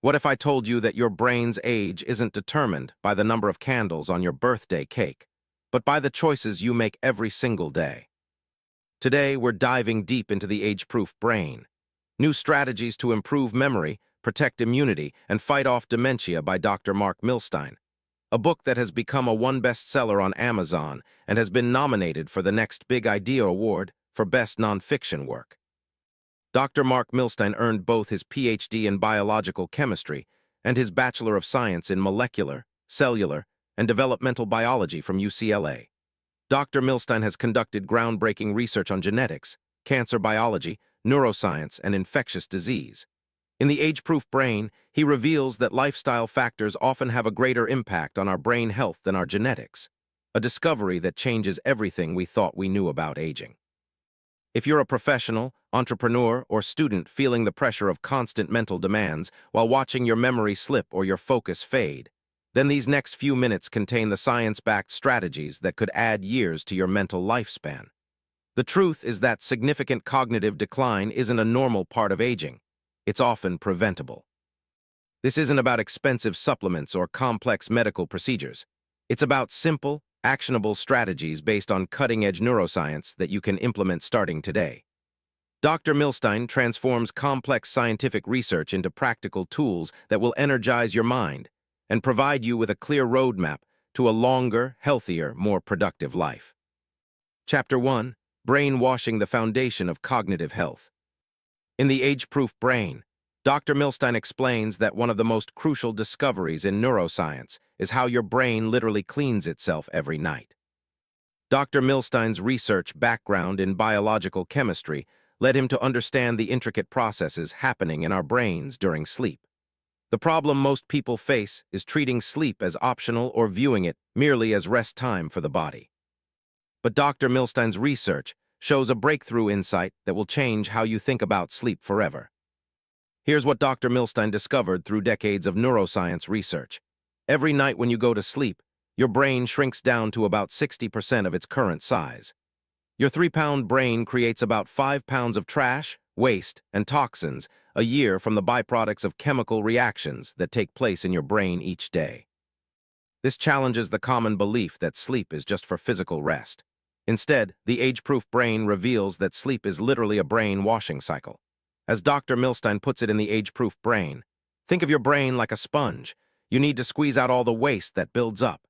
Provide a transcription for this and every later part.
What if I told you that your brain's age isn't determined by the number of candles on your birthday cake, but by the choices you make every single day? Today, we're diving deep into the age-proof brain. New strategies to improve memory, protect immunity, and fight off dementia by Dr. Marc Milstein, a book that has become a bestseller on Amazon and has been nominated for the next Big Idea Award for Best Nonfiction Work. Dr. Marc Milstein earned both his PhD in biological chemistry and his Bachelor of Science in molecular, cellular, and developmental biology from UCLA. Dr. Milstein has conducted groundbreaking research on genetics, cancer biology, neuroscience, and infectious disease. In The Age-Proof Brain, he reveals that lifestyle factors often have a greater impact on our brain health than our genetics, a discovery that changes everything we thought we knew about aging. If you're a professional, entrepreneur, or student feeling the pressure of constant mental demands while watching your memory slip or your focus fade, then these next few minutes contain the science-backed strategies that could add years to your mental lifespan. The truth is that significant cognitive decline isn't a normal part of aging. It's often preventable. This isn't about expensive supplements or complex medical procedures. It's about simple, actionable strategies based on cutting-edge neuroscience that you can implement starting today. Dr. Milstein transforms complex scientific research into practical tools that will energize your mind and provide you with a clear roadmap to a longer, healthier, more productive life. Chapter 1. Brainwashing, the foundation of cognitive health. In The Age-Proof Brain, Dr. Milstein explains that one of the most crucial discoveries in neuroscience is how your brain literally cleans itself every night. Dr. Milstein's research background in biological chemistry led him to understand the intricate processes happening in our brains during sleep. The problem most people face is treating sleep as optional or viewing it merely as rest time for the body. But Dr. Milstein's research shows a breakthrough insight that will change how you think about sleep forever. Here's what Dr. Milstein discovered through decades of neuroscience research. Every night when you go to sleep, your brain shrinks down to about 60% of its current size. Your 3-pound brain creates about 5 pounds of trash, waste, and toxins a year from the byproducts of chemical reactions that take place in your brain each day. This challenges the common belief that sleep is just for physical rest. Instead, the Age-Proof Brain reveals that sleep is literally a brain washing cycle. As Dr. Milstein puts it in The Age-Proof Brain, think of your brain like a sponge. You need to squeeze out all the waste that builds up.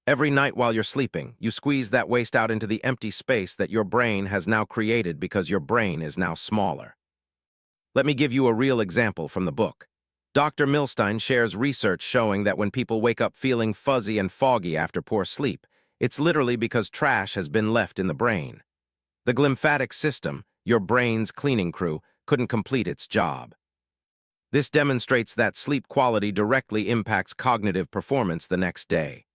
Every night while you're sleeping, you squeeze that waste out into the empty space that your brain has now created because your brain is now smaller. Let me give you a real example from the book. Dr. Milstein shares research showing that when people wake up feeling fuzzy and foggy after poor sleep, it's literally because trash has been left in the brain. The glymphatic system, your brain's cleaning crew, couldn't complete its job. This demonstrates that sleep quality directly impacts cognitive performance the next day.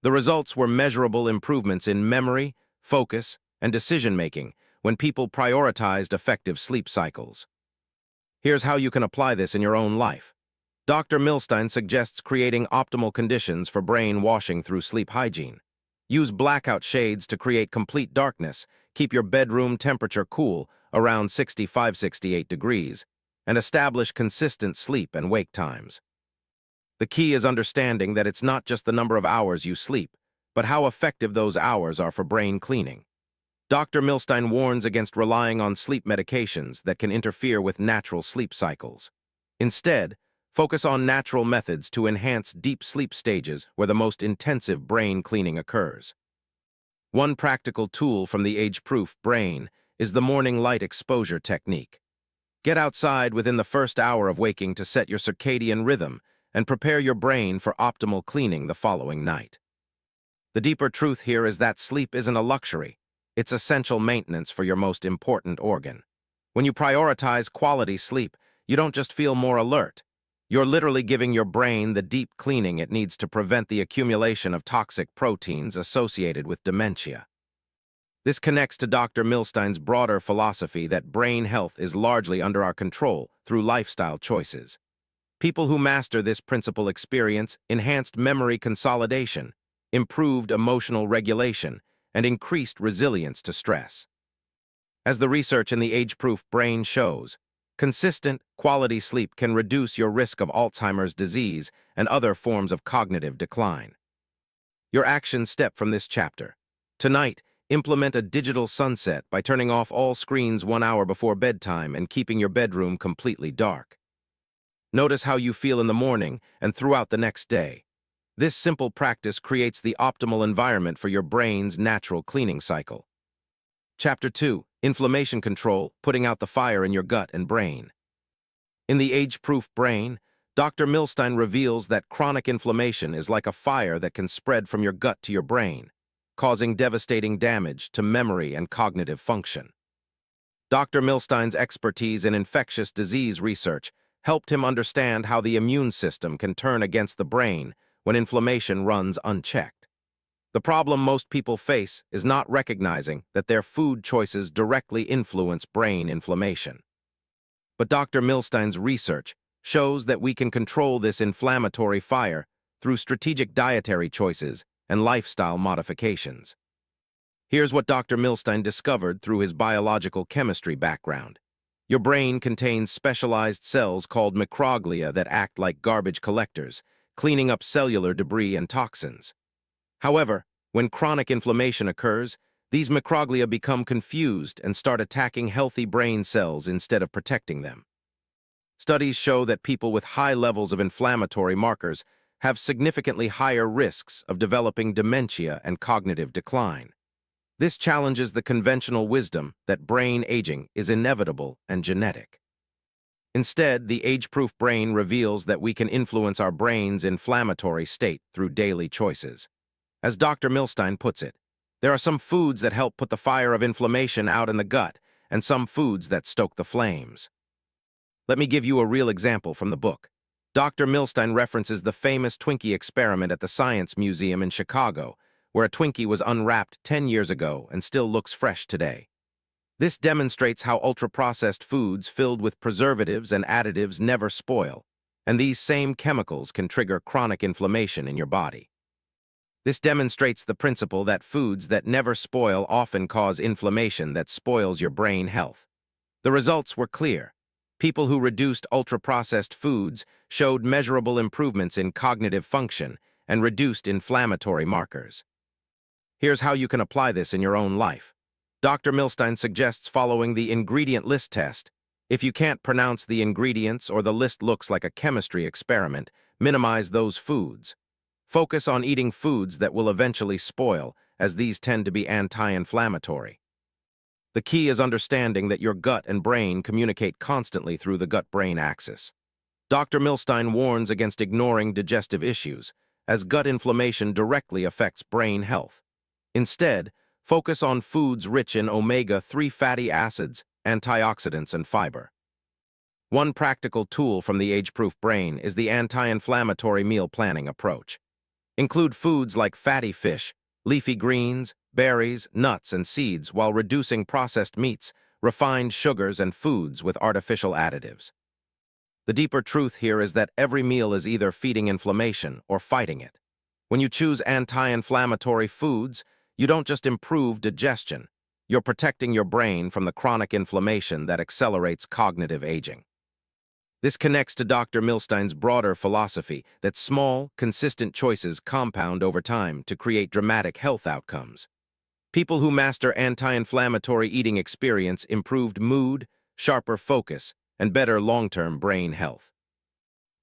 The results were measurable improvements in memory, focus, and decision-making when people prioritized effective sleep cycles. Here's how you can apply this in your own life. Dr. Milstein suggests creating optimal conditions for brain washing through sleep hygiene. Use blackout shades to create complete darkness, keep your bedroom temperature cool, around 65-68 degrees, and establish consistent sleep and wake times. The key is understanding that it's not just the number of hours you sleep, but how effective those hours are for brain cleaning. Dr. Milstein warns against relying on sleep medications that can interfere with natural sleep cycles. Instead, focus on natural methods to enhance deep sleep stages where the most intensive brain cleaning occurs. One practical tool from The Age-Proof Brain is the morning light exposure technique. Get outside within the first hour of waking to set your circadian rhythm and prepare your brain for optimal cleaning the following night. The deeper truth here is that sleep isn't a luxury. It's essential maintenance for your most important organ. When you prioritize quality sleep, you don't just feel more alert. You're literally giving your brain the deep cleaning it needs to prevent the accumulation of toxic proteins associated with dementia. This connects to Dr. Milstein's broader philosophy that brain health is largely under our control through lifestyle choices. People who master this principle experience enhanced memory consolidation, improved emotional regulation, and increased resilience to stress. As the research in The Age-Proof Brain shows, Consistent, quality sleep can reduce your risk of Alzheimer's disease and other forms of cognitive decline. Your action step from this chapter. Tonight, implement a digital sunset by turning off all screens 1 hour before bedtime and keeping your bedroom completely dark. Notice how you feel in the morning and throughout the next day. This simple practice creates the optimal environment for your brain's natural cleaning cycle. Chapter 2. Inflammation Control, Putting Out the Fire in Your Gut and Brain. In The Age-Proof Brain, Dr. Milstein reveals that chronic inflammation is like a fire that can spread from your gut to your brain, causing devastating damage to memory and cognitive function. Dr. Milstein's expertise in infectious disease research helped him understand how the immune system can turn against the brain when inflammation runs unchecked. The problem most people face is not recognizing that their food choices directly influence brain inflammation. But Dr. Milstein's research shows that we can control this inflammatory fire through strategic dietary choices and lifestyle modifications. Here's what Dr. Milstein discovered through his biological chemistry background. Your brain contains specialized cells called microglia that act like garbage collectors, cleaning up cellular debris and toxins. However, when chronic inflammation occurs, these microglia become confused and start attacking healthy brain cells instead of protecting them. Studies show that people with high levels of inflammatory markers have significantly higher risks of developing dementia and cognitive decline. This challenges the conventional wisdom that brain aging is inevitable and genetic. Instead, the age-proof brain reveals that we can influence our brain's inflammatory state through daily choices. As Dr. Milstein puts it, there are some foods that help put the fire of inflammation out in the gut, and some foods that stoke the flames. Let me give you a real example from the book. Dr. Milstein references the famous Twinkie experiment at the Science Museum in Chicago, where a Twinkie was unwrapped 10 years ago and still looks fresh today. This demonstrates how ultra-processed foods filled with preservatives and additives never spoil, and these same chemicals can trigger chronic inflammation in your body. This demonstrates the principle that foods that never spoil often cause inflammation that spoils your brain health. The results were clear. People who reduced ultra-processed foods showed measurable improvements in cognitive function and reduced inflammatory markers. Here's how you can apply this in your own life. Dr. Milstein suggests following the ingredient list test. If you can't pronounce the ingredients or the list looks like a chemistry experiment, minimize those foods. Focus on eating foods that will eventually spoil, as these tend to be anti-inflammatory. The key is understanding that your gut and brain communicate constantly through the gut-brain axis. Dr. Milstein warns against ignoring digestive issues, as gut inflammation directly affects brain health. Instead, focus on foods rich in omega-3 fatty acids, antioxidants, and fiber. One practical tool from the age-proof brain is the anti-inflammatory meal planning approach. Include foods like fatty fish, leafy greens, berries, nuts, and seeds while reducing processed meats, refined sugars, and foods with artificial additives. The deeper truth here is that every meal is either feeding inflammation or fighting it. When you choose anti-inflammatory foods, you don't just improve digestion, you're protecting your brain from the chronic inflammation that accelerates cognitive aging. This connects to Dr. Milstein's broader philosophy that small, consistent choices compound over time to create dramatic health outcomes. People who master anti-inflammatory eating experience improved mood, sharper focus, and better long-term brain health.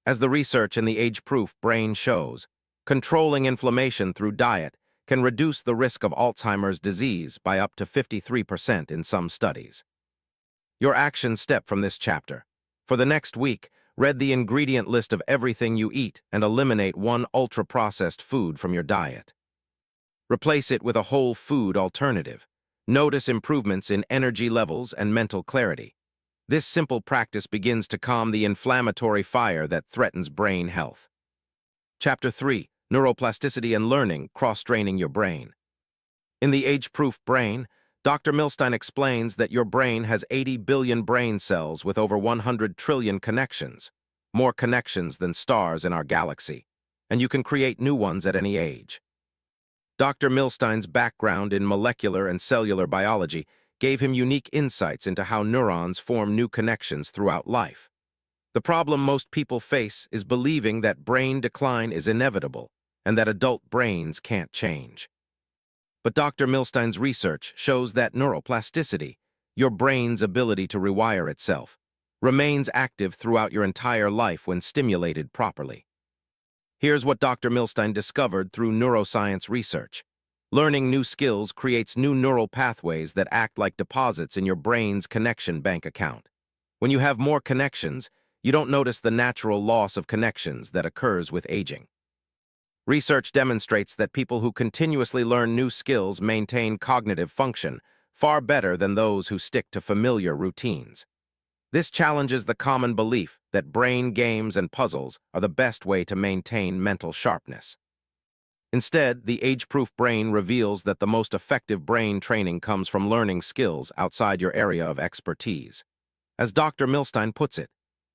As the research in the age-proof brain shows, controlling inflammation through diet can reduce the risk of Alzheimer's disease by up to 53% in some studies. Your action step from this chapter. For the next week, read the ingredient list of everything you eat and eliminate one ultra-processed food from your diet. Replace it with a whole food alternative. Notice improvements in energy levels and mental clarity. This simple practice begins to calm the inflammatory fire that threatens brain health. Chapter 3. Neuroplasticity and Learning, Cross-Training Your Brain. In the age-proof brain, Dr. Milstein explains that your brain has 80 billion brain cells with over 100 trillion connections, more connections than stars in our galaxy, and you can create new ones at any age. Dr. Milstein's background in molecular and cellular biology gave him unique insights into how neurons form new connections throughout life. The problem most people face is believing that brain decline is inevitable and that adult brains can't change. But Dr. Milstein's research shows that neuroplasticity, your brain's ability to rewire itself, remains active throughout your entire life when stimulated properly. Here's what Dr. Milstein discovered through neuroscience research. Learning new skills creates new neural pathways that act like deposits in your brain's connection bank account. When you have more connections, you don't notice the natural loss of connections that occurs with aging. Research demonstrates that people who continuously learn new skills maintain cognitive function far better than those who stick to familiar routines. This challenges the common belief that brain games and puzzles are the best way to maintain mental sharpness. Instead, the age-proof brain reveals that the most effective brain training comes from learning skills outside your area of expertise. As Dr. Milstein puts it,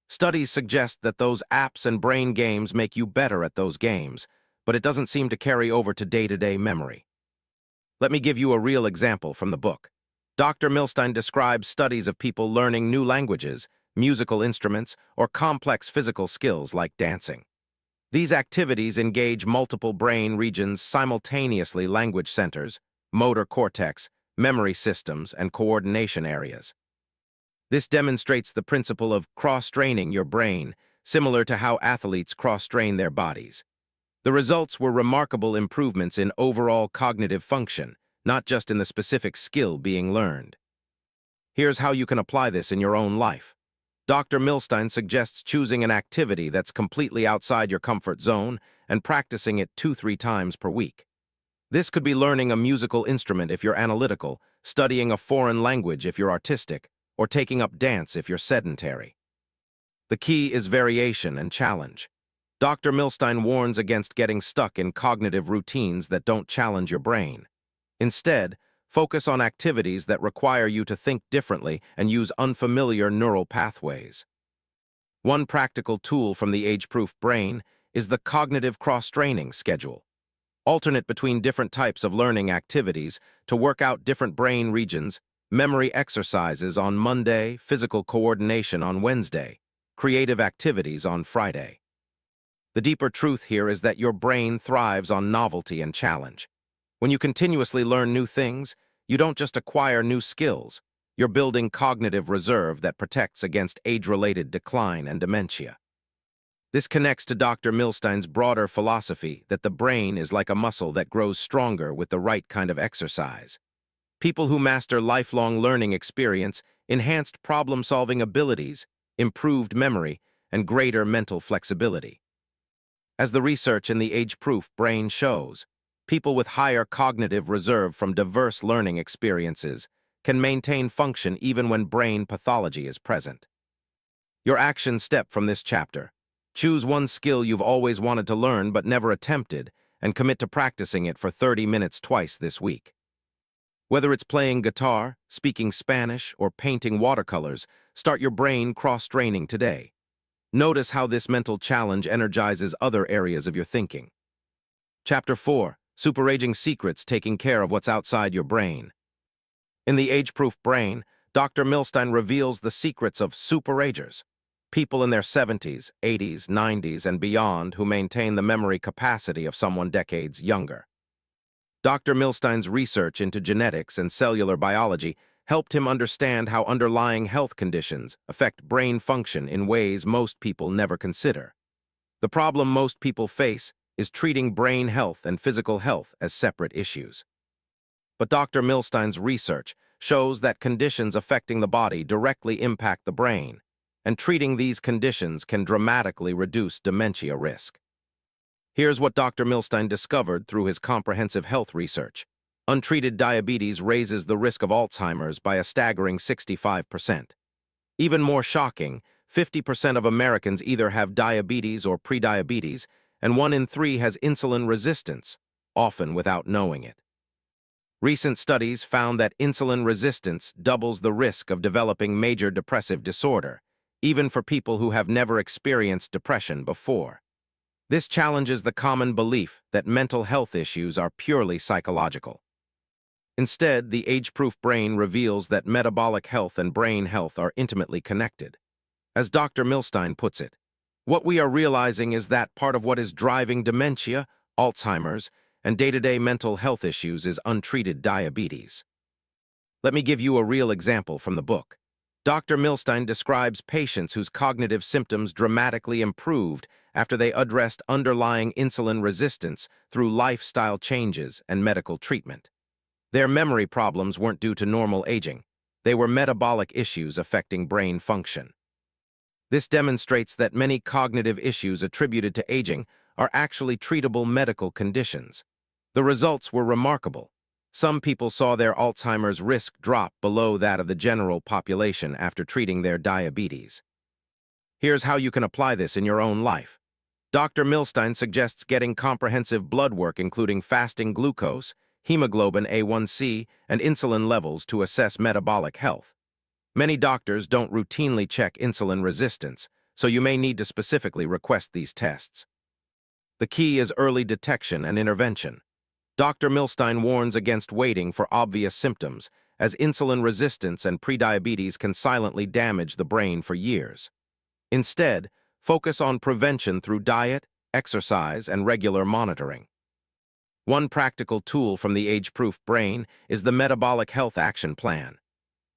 studies suggest that those apps and brain games make you better at those games, but it doesn't seem to carry over to day-to-day memory. Let me give you a real example from the book. Dr. Milstein describes studies of people learning new languages, musical instruments, or complex physical skills like dancing. These activities engage multiple brain regions simultaneously: language centers, motor cortex, memory systems, and coordination areas. This demonstrates the principle of cross-training your brain, similar to how athletes cross-train their bodies. The results were remarkable improvements in overall cognitive function, not just in the specific skill being learned. Here's how you can apply this in your own life. Dr. Milstein suggests choosing an activity that's completely outside your comfort zone and practicing it 2-3 times per week. This could be learning a musical instrument if you're analytical, studying a foreign language if you're artistic, or taking up dance if you're sedentary. The key is variation and challenge. Dr. Milstein warns against getting stuck in cognitive routines that don't challenge your brain. Instead, focus on activities that require you to think differently and use unfamiliar neural pathways. One practical tool from the age-proof brain is the cognitive cross-training schedule. Alternate between different types of learning activities to work out different brain regions: memory exercises on Monday, physical coordination on Wednesday, creative activities on Friday. The deeper truth here is that your brain thrives on novelty and challenge. When you continuously learn new things, you don't just acquire new skills, you're building cognitive reserve that protects against age-related decline and dementia. This connects to Dr. Milstein's broader philosophy that the brain is like a muscle that grows stronger with the right kind of exercise. People who master lifelong learning experience enhanced problem-solving abilities, improved memory, and greater mental flexibility. As the research in the age-proof brain shows, people with higher cognitive reserve from diverse learning experiences can maintain function even when brain pathology is present. Your action step from this chapter: choose one skill you've always wanted to learn but never attempted, and commit to practicing it for 30 minutes twice this week. Whether it's playing guitar, speaking Spanish, or painting watercolors, start your brain cross-training today. Notice how this mental challenge energizes other areas of your thinking. Chapter 4. Superaging Secrets: Taking Care of What's Outside Your Brain. In the age-proof brain, Dr. Milstein reveals the secrets of superagers, people in their 70s, 80s, 90s, and beyond who maintain the memory capacity of someone decades younger. Dr. Milstein's research into genetics and cellular biology helped him understand how underlying health conditions affect brain function in ways most people never consider. The problem most people face is treating brain health and physical health as separate issues. But Dr. Milstein's research shows that conditions affecting the body directly impact the brain, and treating these conditions can dramatically reduce dementia risk. Here's what Dr. Milstein discovered through his comprehensive health research. Untreated diabetes raises the risk of Alzheimer's by a staggering 65%. Even more shocking, 50% of Americans either have diabetes or prediabetes, and 1 in 3 has insulin resistance, often without knowing it. Recent studies found that insulin resistance doubles the risk of developing major depressive disorder, even for people who have never experienced depression before. This challenges the common belief that mental health issues are purely psychological. Instead, the age-proof brain reveals that metabolic health and brain health are intimately connected. As Dr. Milstein puts it, what we are realizing is that part of what is driving dementia, Alzheimer's, and day-to-day mental health issues is untreated diabetes. Let me give you a real example from the book. Dr. Milstein describes patients whose cognitive symptoms dramatically improved after they addressed underlying insulin resistance through lifestyle changes and medical treatment. Their memory problems weren't due to normal aging. They were metabolic issues affecting brain function. This demonstrates that many cognitive issues attributed to aging are actually treatable medical conditions. The results were remarkable. Some people saw their Alzheimer's risk drop below that of the general population after treating their diabetes. Here's how you can apply this in your own life. Dr. Milstein suggests getting comprehensive blood work including fasting glucose, hemoglobin A1C, and insulin levels to assess metabolic health. Many doctors don't routinely check insulin resistance, so you may need to specifically request these tests. The key is early detection and intervention. Dr. Milstein warns against waiting for obvious symptoms, as insulin resistance and prediabetes can silently damage the brain for years. Instead, focus on prevention through diet, exercise, and regular monitoring. One practical tool from the age-proof brain is the Metabolic Health Action Plan.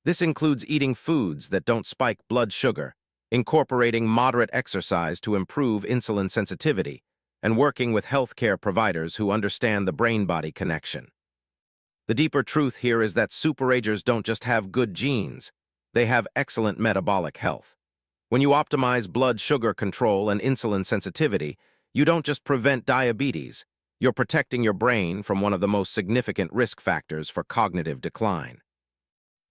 This includes eating foods that don't spike blood sugar, incorporating moderate exercise to improve insulin sensitivity, and working with healthcare providers who understand the brain-body connection. The deeper truth here is that superagers don't just have good genes, they have excellent metabolic health. When you optimize blood sugar control and insulin sensitivity, you don't just prevent diabetes, you're protecting your brain from one of the most significant risk factors for cognitive decline.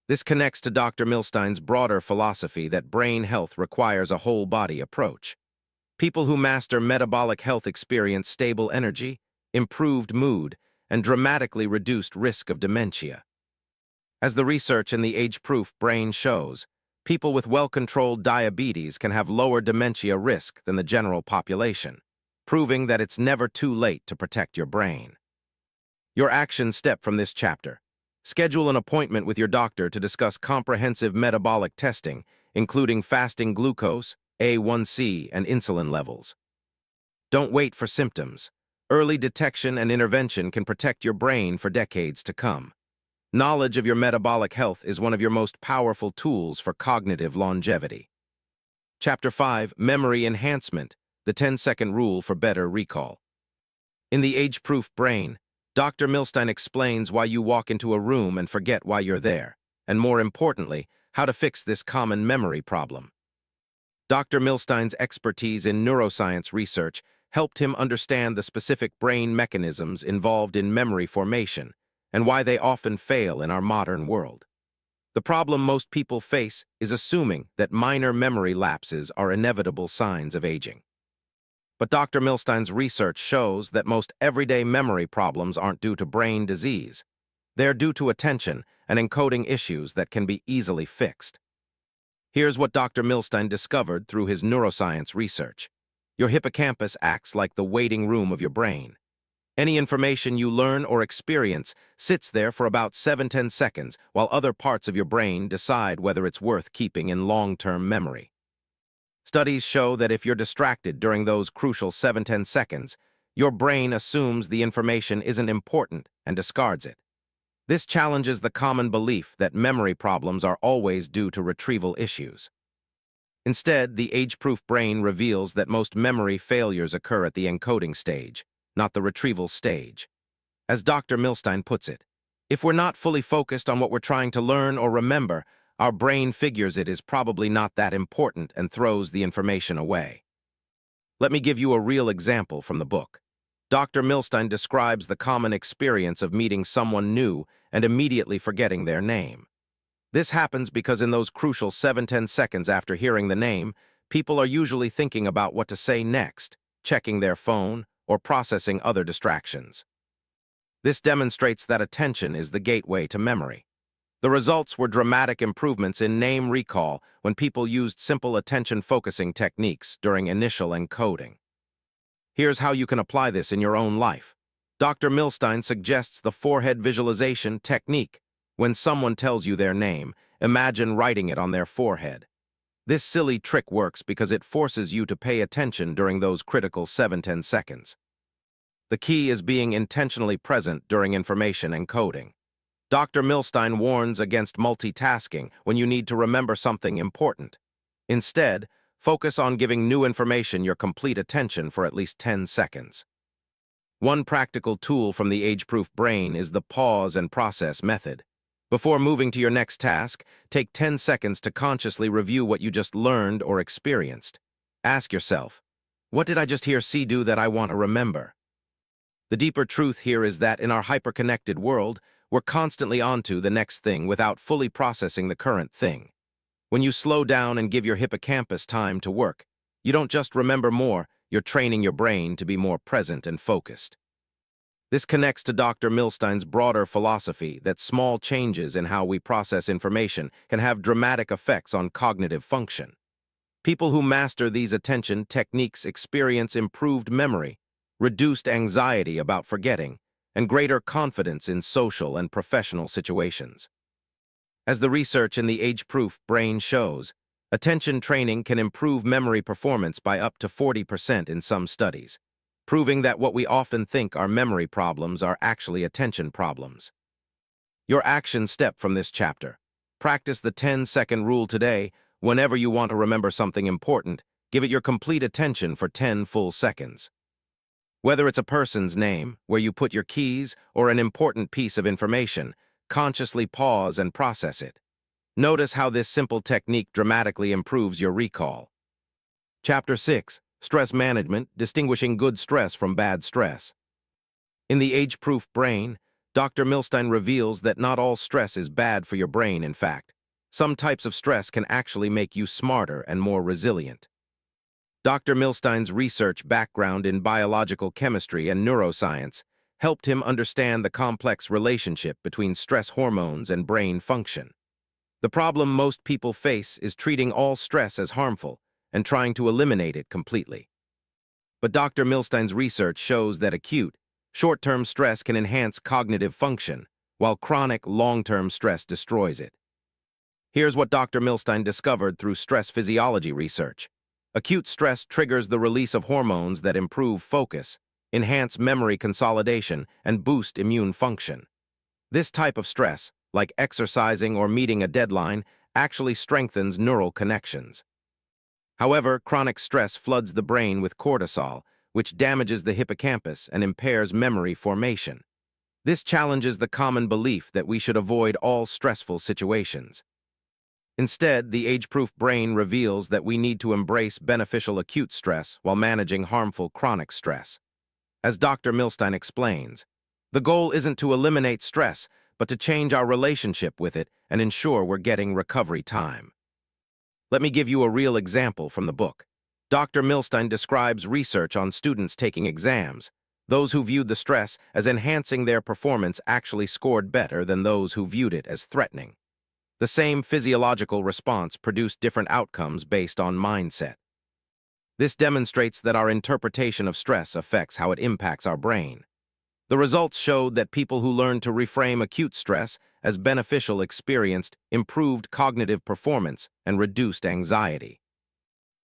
This connects to Dr. Milstein's broader philosophy that brain health requires a whole-body approach. People who master metabolic health experience stable energy, improved mood, and dramatically reduced risk of dementia. As the research in the age-proof brain shows, people with well-controlled diabetes can have lower dementia risk than the general population, proving that it's never too late to protect your brain. Your action step from this chapter: schedule an appointment with your doctor to discuss comprehensive metabolic testing, including fasting glucose, A1C, and insulin levels. Don't wait for symptoms. Early detection and intervention can protect your brain for decades to come. Knowledge of your metabolic health is one of your most powerful tools for cognitive longevity. Chapter 5, Memory Enhancement, the 10-second rule for better recall. In the age-proof brain, Dr. Milstein explains why you walk into a room and forget why you're there, and more importantly, how to fix this common memory problem. Dr. Milstein's expertise in neuroscience research helped him understand the specific brain mechanisms involved in memory formation and why they often fail in our modern world. The problem most people face is assuming that minor memory lapses are inevitable signs of aging. But Dr. Milstein's research shows that most everyday memory problems aren't due to brain disease. They're due to attention and encoding issues that can be easily fixed. Here's what Dr. Milstein discovered through his neuroscience research. Your hippocampus acts like the waiting room of your brain. Any information you learn or experience sits there for about 7–10 seconds while other parts of your brain decide whether it's worth keeping in long-term memory. Studies show that if you're distracted during those crucial 7–10 seconds, your brain assumes the information isn't important and discards it. This challenges the common belief that memory problems are always due to retrieval issues. Instead, the age-proof brain reveals that most memory failures occur at the encoding stage, not the retrieval stage. As Dr. Milstein puts it, if we're not fully focused on what we're trying to learn or remember, our brain figures it is probably not that important and throws the information away. Let me give you a real example from the book. Dr. Milstein describes the common experience of meeting someone new and immediately forgetting their name. This happens because in those crucial 7–10 seconds after hearing the name, people are usually thinking about what to say next, checking their phone, or processing other distractions. This demonstrates that attention is the gateway to memory. The results were dramatic improvements in name recall when people used simple attention-focusing techniques during initial encoding. Here's how you can apply this in your own life. Dr. Milstein suggests the forehead visualization technique. When someone tells you their name, imagine writing it on their forehead. This silly trick works because it forces you to pay attention during those critical 7–10 seconds. The key is being intentionally present during information encoding. Dr. Milstein warns against multitasking when you need to remember something important. Instead, focus on giving new information your complete attention for at least 10 seconds. One practical tool from the age-proof brain is the pause and process method. Before moving to your next task, take 10 seconds to consciously review what you just learned or experienced. Ask yourself, what did I just hear C do that I want to remember? The deeper truth here is that in our hyper-connected world, we're constantly onto the next thing without fully processing the current thing. When you slow down and give your hippocampus time to work, you don't just remember more, you're training your brain to be more present and focused. This connects to Dr. Milstein's broader philosophy that small changes in how we process information can have dramatic effects on cognitive function. People who master these attention techniques experience improved memory, reduced anxiety about forgetting, and greater confidence in social and professional situations. As the research in the age-proof brain shows, attention training can improve memory performance by up to 40% in some studies, proving that what we often think are memory problems are actually attention problems. Your action step from this chapter: practice the 10-second rule today. Whenever you want to remember something important, give it your complete attention for 10 full seconds. Whether it's a person's name, where you put your keys, or an important piece of information, consciously pause and process it. Notice how this simple technique dramatically improves your recall. Chapter 6. Stress Management, Distinguishing Good Stress from Bad Stress. In the age-proof brain, Dr. Milstein reveals that not all stress is bad for your brain. In fact, some types of stress can actually make you smarter and more resilient. Dr. Milstein's research background in biological chemistry and neuroscience helped him understand the complex relationship between stress hormones and brain function. The problem most people face is treating all stress as harmful and trying to eliminate it completely. But Dr. Milstein's research shows that acute, short-term stress can enhance cognitive function, while chronic, long-term stress destroys it. Here's what Dr. Milstein discovered through stress physiology research. Acute stress triggers the release of hormones that improve focus, enhance memory consolidation, and boost immune function. This type of stress, like exercising or meeting a deadline, actually strengthens neural connections. However, chronic stress floods the brain with cortisol, which damages the hippocampus and impairs memory formation. This challenges the common belief that we should avoid all stressful situations. Instead, the age-proof brain reveals that we need to embrace beneficial acute stress while managing harmful chronic stress. As Dr. Milstein explains, the goal isn't to eliminate stress, but to change our relationship with it and ensure we're getting recovery time. Let me give you a real example from the book. Dr. Milstein describes research on students taking exams. Those who viewed the stress as enhancing their performance actually scored better than those who viewed it as threatening. The same physiological response produced different outcomes based on mindset. This demonstrates that our interpretation of stress affects how it impacts our brain. The results showed that people who learned to reframe acute stress as beneficial experienced improved cognitive performance and reduced anxiety.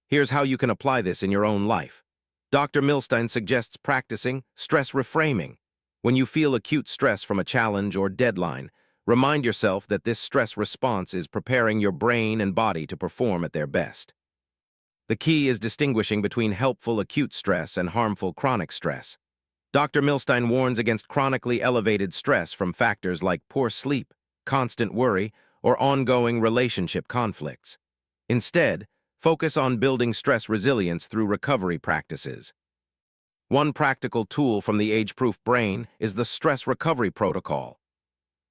Here's how you can apply this in your own life. Dr. Milstein suggests practicing stress reframing. When you feel acute stress from a challenge or deadline, remind yourself that this stress response is preparing your brain and body to perform at their best. The key is distinguishing between helpful acute stress and harmful chronic stress. Dr. Milstein warns against chronically elevated stress from factors like poor sleep, constant worry, or ongoing relationship conflicts. Instead, focus on building stress resilience through recovery practices. One practical tool from the age-proof brain is the stress recovery protocol.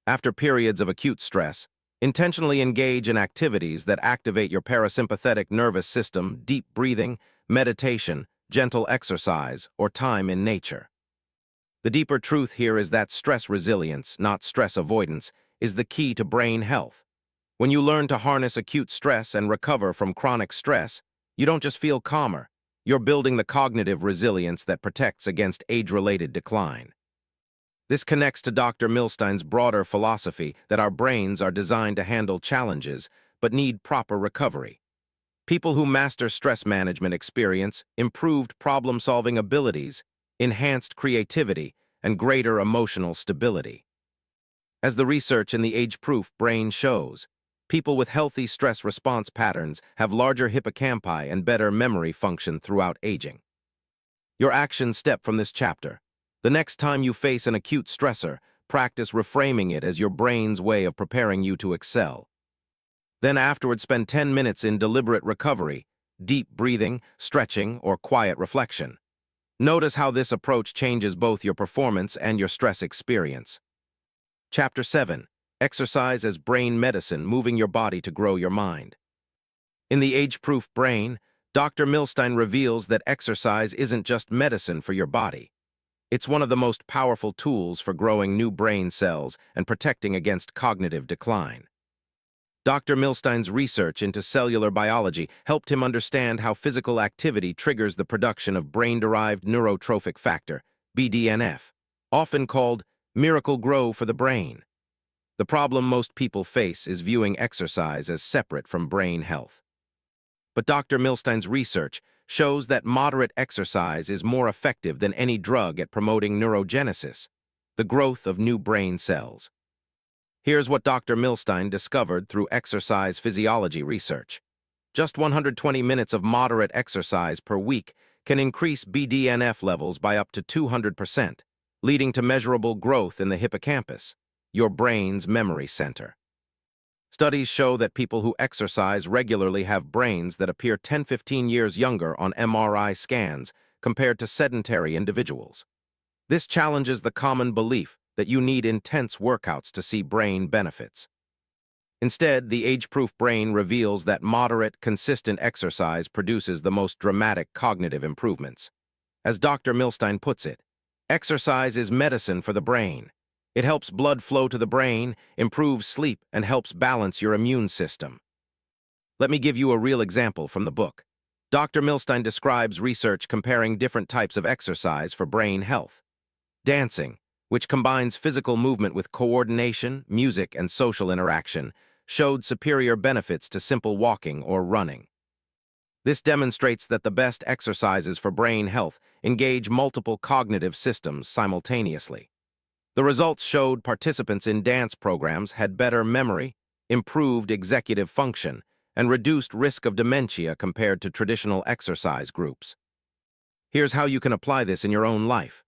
After periods of acute stress, intentionally engage in activities that activate your parasympathetic nervous system: deep breathing, meditation, gentle exercise, or time in nature. The deeper truth here is that stress resilience, not stress avoidance, is the key to brain health. When you learn to harness acute stress and recover from chronic stress, you don't just feel calmer, you're building the cognitive resilience that protects against age-related decline. This connects to Dr. Milstein's broader philosophy that our brains are designed to handle challenges but need proper recovery. People who master stress management experience improved problem-solving abilities, enhanced creativity, and greater emotional stability. As the research in the age-proof brain shows, people with healthy stress response patterns have larger hippocampi and better memory function throughout aging. Your action step from this chapter. The next time you face an acute stressor, practice reframing it as your brain's way of preparing you to excel. Then afterward, spend 10 minutes in deliberate recovery, deep breathing, stretching, or quiet reflection. Notice how this approach changes both your performance and your stress experience. Chapter 7. Exercise as brain medicine, moving your body to grow your mind. In the Age-Proof Brain, Dr. Milstein reveals that exercise isn't just medicine for your body. It's one of the most powerful tools for growing new brain cells and protecting against cognitive decline. Dr. Milstein's research into cellular biology helped him understand how physical activity triggers the production of brain-derived neurotrophic factor, BDNF, often called miracle grow for the brain. The problem most people face is viewing exercise as separate from brain health. But Dr. Milstein's research shows that moderate exercise is more effective than any drug at promoting neurogenesis, the growth of new brain cells. Here's what Dr. Milstein discovered through exercise physiology research. Just 120 minutes of moderate exercise per week can increase BDNF levels by up to 200%, leading to measurable growth in the hippocampus, your brain's memory center. Studies show that people who exercise regularly have brains that appear 10–15 years younger on MRI scans compared to sedentary individuals. This challenges the common belief that you need intense workouts to see brain benefits. Instead, the Age-Proof Brain reveals that moderate, consistent exercise produces the most dramatic cognitive improvements. As Dr. Milstein puts it, exercise is medicine for the brain. It helps blood flow to the brain, improves sleep, and helps balance your immune system. Let me give you a real example from the book. Dr. Milstein describes research comparing different types of exercise for brain health. Dancing, which combines physical movement with coordination, music, and social interaction, showed superior benefits to simple walking or running. This demonstrates that the best exercises for brain health engage multiple cognitive systems simultaneously. The results showed participants in dance programs had better memory, improved executive function, and reduced risk of dementia compared to traditional exercise groups. Here's how you can apply this in your own life.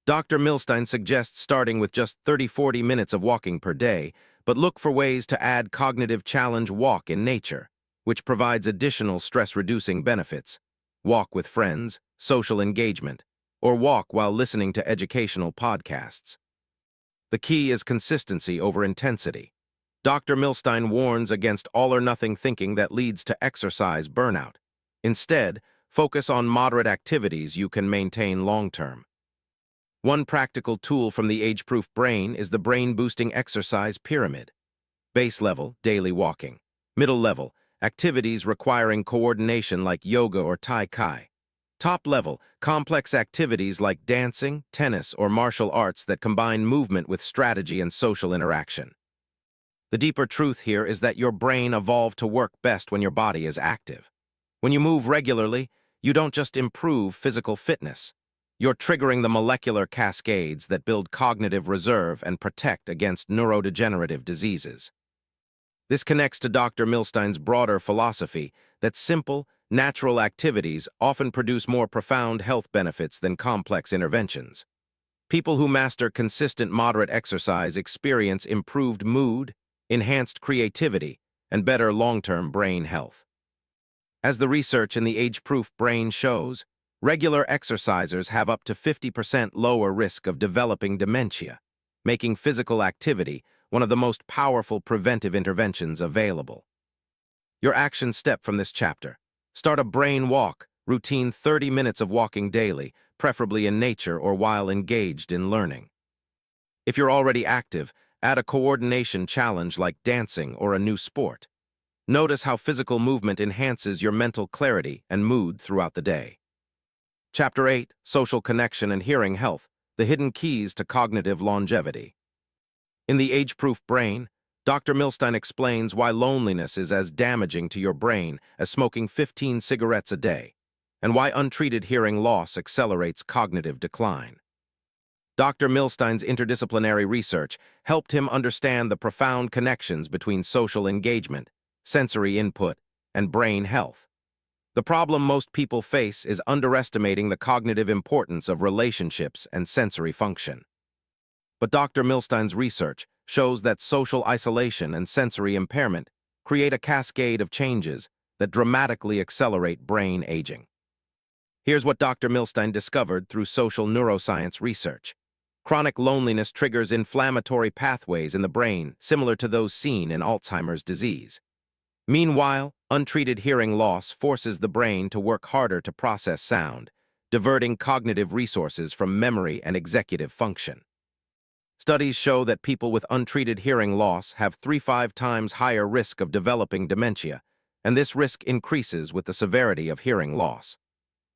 Dr. Milstein suggests starting with just 30–40 minutes of walking per day, but look for ways to add cognitive challenge walk in nature, which provides additional stress-reducing benefits. Walk with friends, social engagement, or walk while listening to educational podcasts. The key is consistency over intensity. Dr. Milstein warns against all-or-nothing thinking that leads to exercise burnout. Instead, focus on moderate activities you can maintain long-term. One practical tool from the Age-Proof Brain is the brain-boosting exercise pyramid. Base level, daily walking. Middle level, activities requiring coordination like yoga or tai chi. Top level, complex activities like dancing, tennis, or martial arts that combine movement with strategy and social interaction. The deeper truth here is that your brain evolved to work best when your body is active. When you move regularly, you don't just improve physical fitness. You're triggering the molecular cascades that build cognitive reserve and protect against neurodegenerative diseases. This connects to Dr. Milstein's broader philosophy that simple, natural activities often produce more profound health benefits than complex interventions. People who master consistent moderate exercise experience improved mood, enhanced creativity, and better long-term brain health. As the research in the Age-Proof Brain shows, regular exercisers have up to 50% lower risk of developing dementia, making physical activity one of the most powerful preventive interventions available. Your action step from this chapter. Start a brain walk, routine 30 minutes of walking daily, preferably in nature or while engaged in learning. If you're already active, add a coordination challenge like dancing or a new sport. Notice how physical movement enhances your mental clarity and mood throughout the day. Chapter 8, Social Connection and Hearing Health. the hidden keys to cognitive longevity. In The Age-Proof Brain, Dr. Milstein explains why loneliness is as damaging to your brain as smoking 15 cigarettes a day, and why untreated hearing loss accelerates cognitive decline. Dr. Milstein's interdisciplinary research helped him understand the profound connections between social engagement, sensory input, and brain health. The problem most people face is underestimating the cognitive importance of relationships and sensory function. But Dr. Milstein's research shows that social isolation and sensory impairment create a cascade of changes that dramatically accelerate brain aging. Here's what Dr. Milstein discovered through social neuroscience research. Chronic loneliness triggers inflammatory pathways in the brain similar to those seen in Alzheimer's disease. Meanwhile, untreated hearing loss forces the brain to work harder to process sound, diverting cognitive resources from memory and executive function. Studies show that people with untreated hearing loss have 3–5 times higher risk of developing dementia, and this risk increases with the severity of hearing loss.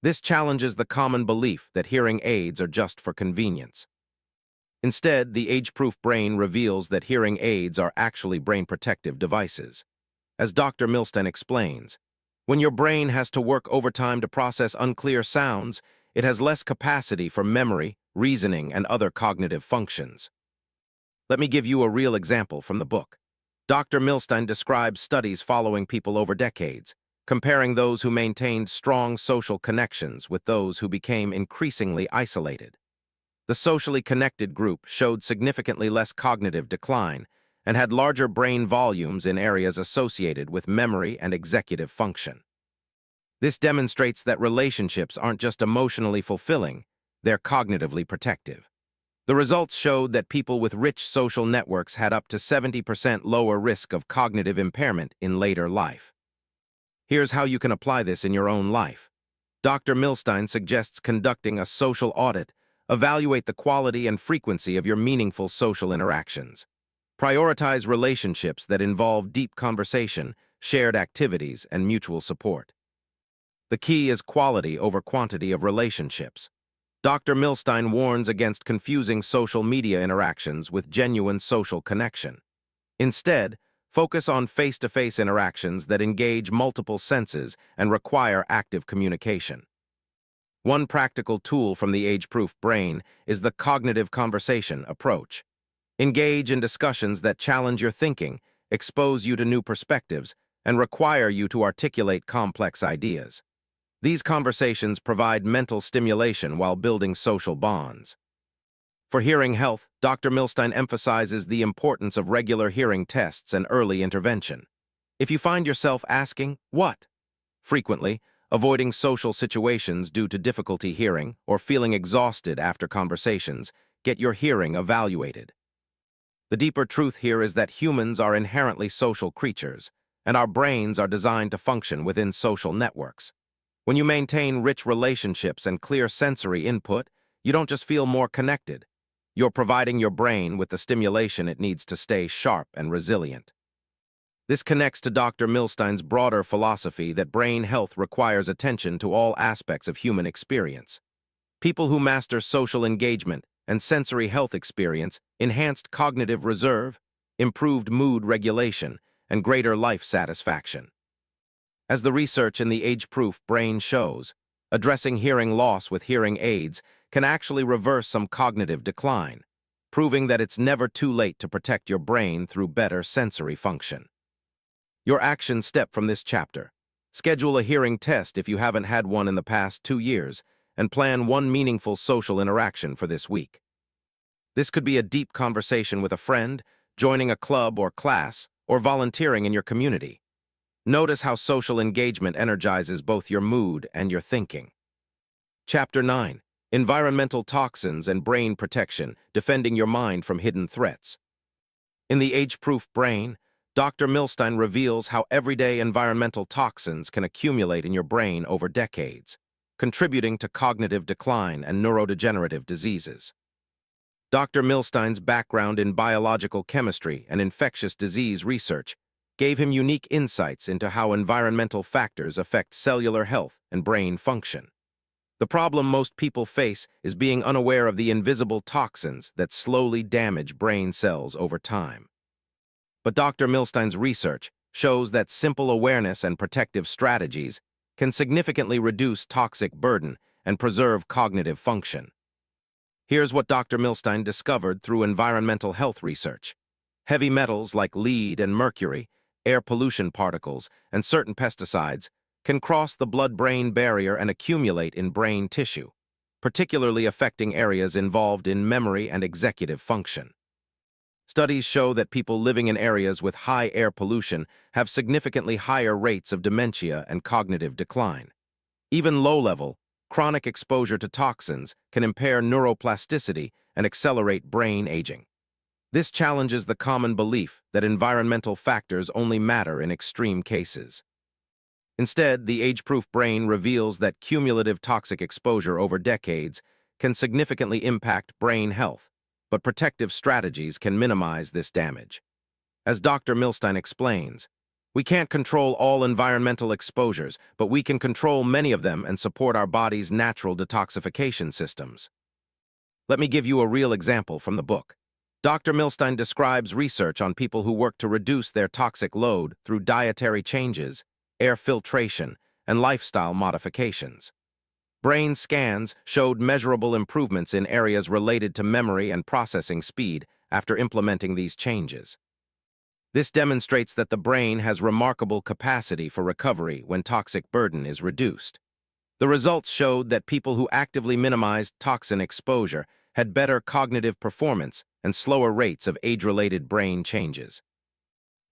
This challenges the common belief that hearing aids are just for convenience. Instead, the Age-Proof Brain reveals that hearing aids are actually brain-protective devices. As Dr. Milstein explains, when your brain has to work overtime to process unclear sounds, it has less capacity for memory, reasoning, and other cognitive functions. Let me give you a real example from the book. Dr. Milstein describes studies following people over decades, comparing those who maintained strong social connections with those who became increasingly isolated. The socially connected group showed significantly less cognitive decline and had larger brain volumes in areas associated with memory and executive function. This demonstrates that relationships aren't just emotionally fulfilling, they're cognitively protective. The results showed that people with rich social networks had up to 70% lower risk of cognitive impairment in later life. Here's how you can apply this in your own life. Dr. Milstein suggests conducting a social audit. Evaluate the quality and frequency of your meaningful social interactions. Prioritize relationships that involve deep conversation, shared activities, and mutual support. The key is quality over quantity of relationships. Dr. Milstein warns against confusing social media interactions with genuine social connection. Instead, focus on face-to-face interactions that engage multiple senses and require active communication. One practical tool from the Age-Proof Brain is the cognitive conversation approach. Engage in discussions that challenge your thinking, expose you to new perspectives, and require you to articulate complex ideas. These conversations provide mental stimulation while building social bonds. For hearing health, Dr. Milstein emphasizes the importance of regular hearing tests and early intervention. If you find yourself asking, "What?" frequently, avoiding social situations due to difficulty hearing, or feeling exhausted after conversations, get your hearing evaluated. The deeper truth here is that humans are inherently social creatures, and our brains are designed to function within social networks. When you maintain rich relationships and clear sensory input, you don't just feel more connected. You're providing your brain with the stimulation it needs to stay sharp and resilient. This connects to Dr. Milstein's broader philosophy that brain health requires attention to all aspects of human experience. People who master social engagement and sensory health experience enhanced cognitive reserve, improved mood regulation, and greater life satisfaction. As the research in the Age-Proof Brain shows, addressing hearing loss with hearing aids can actually reverse some cognitive decline, proving that it's never too late to protect your brain through better sensory function. Your action step from this chapter: schedule a hearing test if you haven't had one in the past 2 years, and plan one meaningful social interaction for this week. This could be a deep conversation with a friend, joining a club or class, or volunteering in your community. Notice how social engagement energizes both your mood and your thinking. Chapter 9: Environmental Toxins and Brain Protection, Defending Your Mind from Hidden Threats. In the Age-Proof Brain, Dr. Milstein reveals how everyday environmental toxins can accumulate in your brain over decades, contributing to cognitive decline and neurodegenerative diseases. Dr. Milstein's background in biological chemistry and infectious disease research gave him unique insights into how environmental factors affect cellular health and brain function. The problem most people face is being unaware of the invisible toxins that slowly damage brain cells over time. But Dr. Milstein's research shows that simple awareness and protective strategies can significantly reduce toxic burden and preserve cognitive function. Here's what Dr. Milstein discovered through environmental health research. Heavy metals like lead and mercury, air pollution particles, and certain pesticides can cross the blood-brain barrier and accumulate in brain tissue, particularly affecting areas involved in memory and executive function. Studies show that people living in areas with high air pollution have significantly higher rates of dementia and cognitive decline. Even low-level, chronic exposure to toxins can impair neuroplasticity and accelerate brain aging. This challenges the common belief that environmental factors only matter in extreme cases. Instead, the age-proof brain reveals that cumulative toxic exposure over decades can significantly impact brain health, but protective strategies can minimize this damage. As Dr. Milstein explains, we can't control all environmental exposures, but we can control many of them and support our body's natural detoxification systems. Let me give you a real example from the book. Dr. Milstein describes research on people who work to reduce their toxic load through dietary changes, air filtration, and lifestyle modifications. Brain scans showed measurable improvements in areas related to memory and processing speed after implementing these changes. This demonstrates that the brain has remarkable capacity for recovery when toxic burden is reduced. The results showed that people who actively minimized toxin exposure had better cognitive performance and slower rates of age-related brain changes.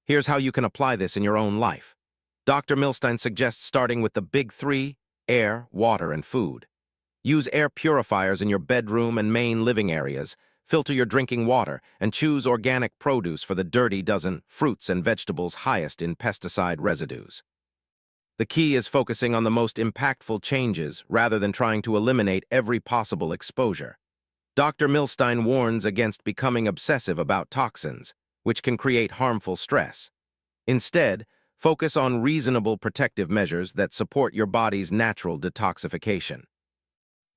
Here's how you can apply this in your own life. Dr. Milstein suggests starting with the big three: air, water, and food. Use air purifiers in your bedroom and main living areas, filter your drinking water, and choose organic produce for the dirty dozen fruits and vegetables highest in pesticide residues. The key is focusing on the most impactful changes rather than trying to eliminate every possible exposure. Dr. Milstein warns against becoming obsessive about toxins, which can create harmful stress. Instead, focus on reasonable protective measures that support your body's natural detoxification.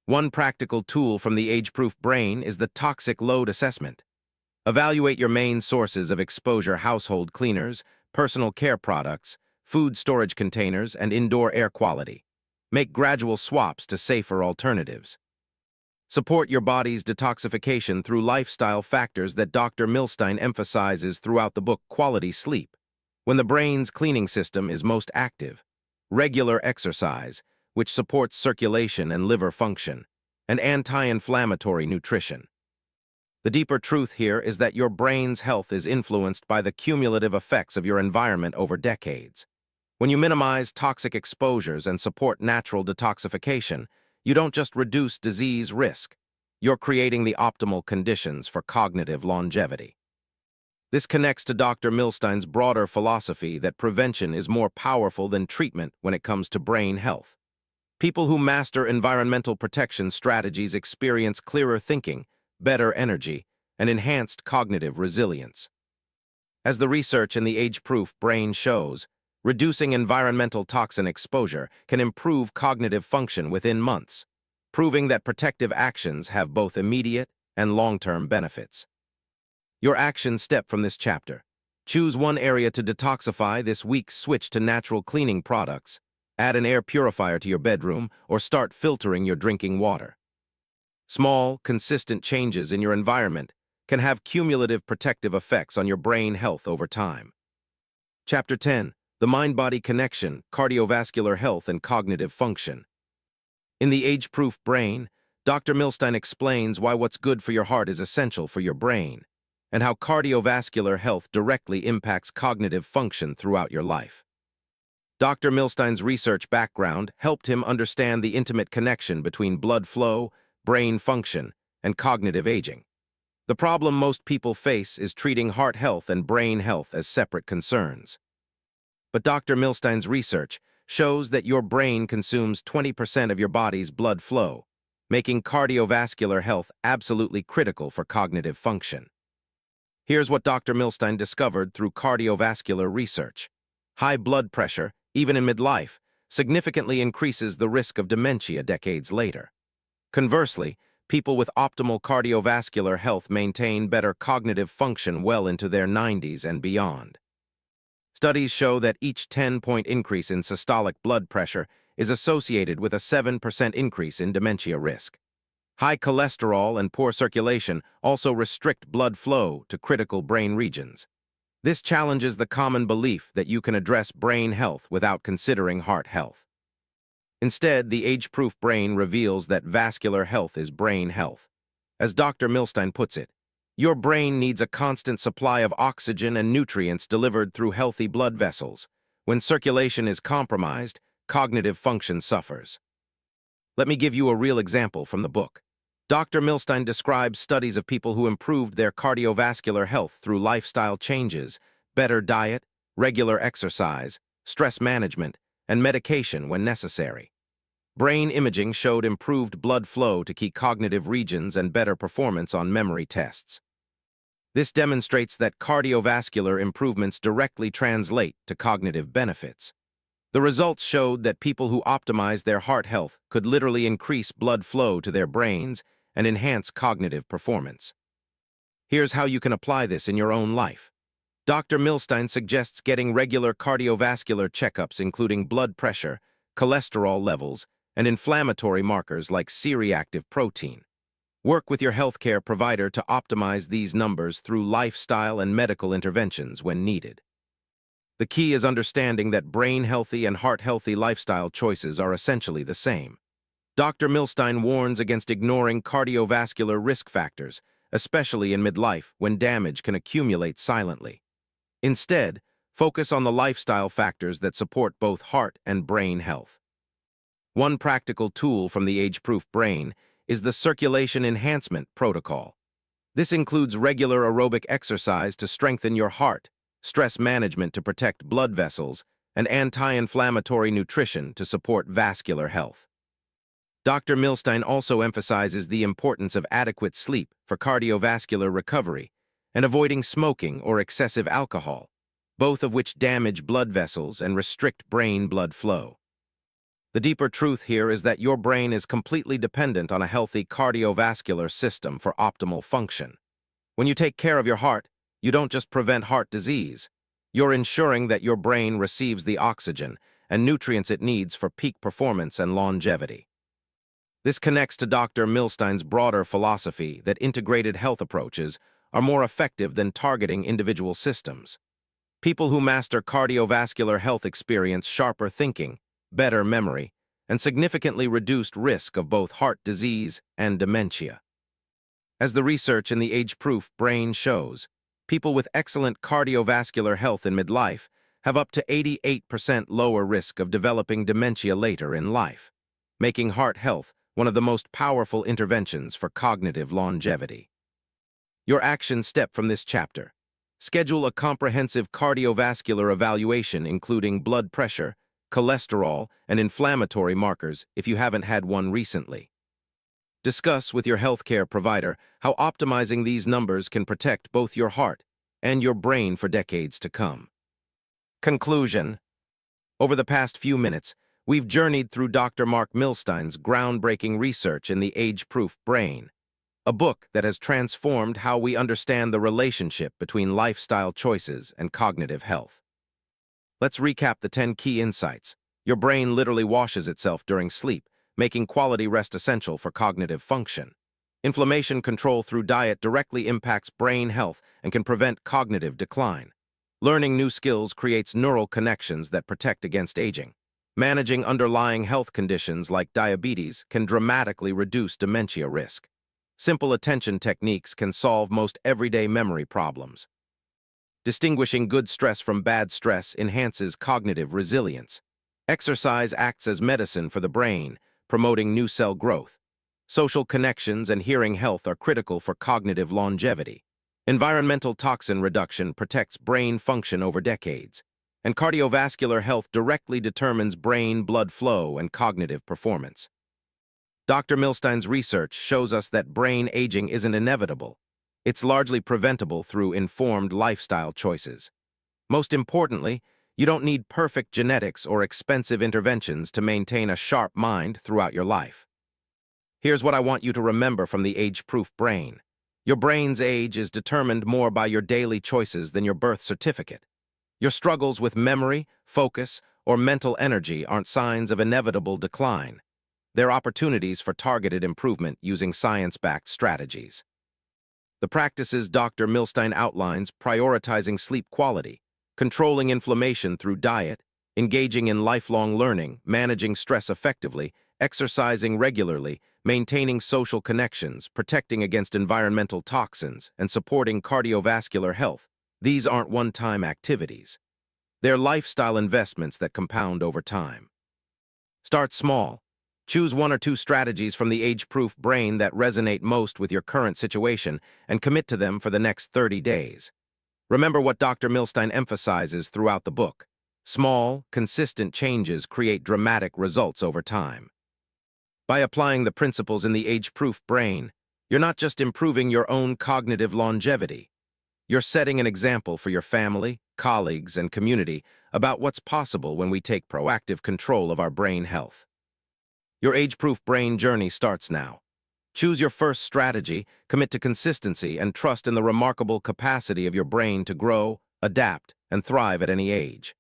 One practical tool from the age-proof brain is the toxic load assessment. Evaluate your main sources of exposure: household cleaners, personal care products, food storage containers, and indoor air quality. Make gradual swaps to safer alternatives. Support your body's detoxification through lifestyle factors that Dr. Milstein emphasizes throughout the book: quality sleep, when the brain's cleaning system is most active; regular exercise, which supports circulation and liver function; and anti-inflammatory nutrition. The deeper truth here is that your brain's health is influenced by the cumulative effects of your environment over decades. When you minimize toxic exposures and support natural detoxification, you don't just reduce disease risk, you're creating the optimal conditions for cognitive longevity. This connects to Dr. Milstein's broader philosophy that prevention is more powerful than treatment when it comes to brain health. People who master environmental protection strategies experience clearer thinking, better energy, and enhanced cognitive resilience. As the research in the age-proof brain shows, reducing environmental toxin exposure can improve cognitive function within months, proving that protective actions have both immediate and long-term benefits. Your action step from this chapter: choose one area to detoxify this week, switch to natural cleaning products, add an air purifier to your bedroom, or start filtering your drinking water. Small, consistent changes in your environment can have cumulative protective effects on your brain health over time. Chapter 10: The Mind-Body Connection, Cardiovascular Health and Cognitive Function. In the age-proof brain, Dr. Milstein explains why what's good for your heart is essential for your brain, and how cardiovascular health directly impacts cognitive function throughout your life. Dr. Milstein's research background helped him understand the intimate connection between blood flow, brain function, and cognitive aging. The problem most people face is treating heart health and brain health as separate concerns. But Dr. Milstein's research shows that your brain consumes 20% of your body's blood flow, making cardiovascular health absolutely critical for cognitive function. Here's what Dr. Milstein discovered through cardiovascular research. High blood pressure, even in midlife, significantly increases the risk of dementia decades later. Conversely, people with optimal cardiovascular health maintain better cognitive function well into their 90s and beyond. Studies show that each 10-point increase in systolic blood pressure is associated with a 7% increase in dementia risk. High cholesterol and poor circulation also restrict blood flow to critical brain regions. This challenges the common belief that you can address brain health without considering heart health. Instead, the age-proof brain reveals that vascular health is brain health. As Dr. Milstein puts it, your brain needs a constant supply of oxygen and nutrients delivered through healthy blood vessels. When circulation is compromised, cognitive function suffers. Let me give you a real example from the book. Dr. Milstein describes studies of people who improved their cardiovascular health through lifestyle changes, better diet, regular exercise, stress management, and medication when necessary. Brain imaging showed improved blood flow to key cognitive regions and better performance on memory tests. This demonstrates that cardiovascular improvements directly translate to cognitive benefits. The results showed that people who optimized their heart health could literally increase blood flow to their brains and enhance cognitive performance. Here's how you can apply this in your own life. Dr. Milstein suggests getting regular cardiovascular checkups including blood pressure, cholesterol levels, and inflammatory markers like C-reactive protein. Work with your healthcare provider to optimize these numbers through lifestyle and medical interventions when needed. The key is understanding that brain-healthy and heart-healthy lifestyle choices are essentially the same. Dr. Milstein warns against ignoring cardiovascular risk factors, especially in midlife when damage can accumulate silently. Instead, focus on the lifestyle factors that support both heart and brain health. One practical tool from the age-proof brain is the circulation enhancement protocol. This includes regular aerobic exercise to strengthen your heart, stress management to protect blood vessels, and anti-inflammatory nutrition to support vascular health. Dr. Milstein also emphasizes the importance of adequate sleep for cardiovascular recovery and avoiding smoking or excessive alcohol, both of which damage blood vessels and restrict brain blood flow. The deeper truth here is that your brain is completely dependent on a healthy cardiovascular system for optimal function. When you take care of your heart, you don't just prevent heart disease. You're ensuring that your brain receives the oxygen and nutrients it needs for peak performance and longevity. This connects to Dr. Milstein's broader philosophy that integrated health approaches are more effective than targeting individual systems. People who master cardiovascular health experience sharper thinking, better memory, and significantly reduced risk of both heart disease and dementia. As the research in the age-proof brain shows, people with excellent cardiovascular health in midlife have up to 88% lower risk of developing dementia later in life, making heart health one of the most powerful interventions for cognitive longevity. Your action step from this chapter: schedule a comprehensive cardiovascular evaluation including blood pressure, cholesterol, and inflammatory markers if you haven't had one recently. Discuss with your healthcare provider how optimizing these numbers can protect both your heart and your brain for decades to come. Conclusion. Over the past few minutes, we've journeyed through Dr. Marc Milstein's groundbreaking research in the age-proof brain, a book that has transformed how we understand the relationship between lifestyle choices and cognitive health. Let's recap the 10 key insights. Your brain literally washes itself during sleep, making quality rest essential for cognitive function. Inflammation control through diet directly impacts brain health and can prevent cognitive decline. Learning new skills creates neural connections that protect against aging. Managing underlying health conditions like diabetes can dramatically reduce dementia risk. Simple attention techniques can solve most everyday memory problems. Distinguishing good stress from bad stress enhances cognitive resilience. Exercise acts as medicine for the brain, promoting new cell growth. Social connections and hearing health are critical for cognitive longevity. Environmental toxin reduction protects brain function over decades. And cardiovascular health directly determines brain blood flow and cognitive performance. Dr. Milstein's research shows us that brain aging isn't inevitable. It's largely preventable through informed lifestyle choices. Most importantly, You don't need perfect genetics or expensive interventions to maintain a sharp mind throughout your life. Here's what I want you to remember from the age-proof brain. Your brain's age is determined more by your daily choices than your birth certificate. Your struggles with memory, focus, or mental energy aren't signs of inevitable decline. They're opportunities for targeted improvement using science-backed strategies. The practices Dr. Milstein outlines prioritizing sleep quality, controlling inflammation through diet, engaging in lifelong learning, managing stress effectively, exercising regularly, maintaining social connections, protecting against environmental toxins, and supporting cardiovascular health. These aren't one-time activities. They're lifestyle investments that compound over time. Start small. Choose one or two strategies from the age-proof brain that resonate most with your current situation and commit to them for the next 30 days. Remember what Dr. Milstein emphasizes throughout the book. Small, consistent changes create dramatic results over time. By applying the principles in the age-proof brain, you're not just improving your own cognitive longevity. You're setting an example for your family, colleagues, and community about what's possible when we take proactive control of our brain health. Your age-proof brain journey starts now. Choose your first strategy, commit to consistency, and trust in the remarkable capacity of your brain to grow, adapt, and thrive at any age.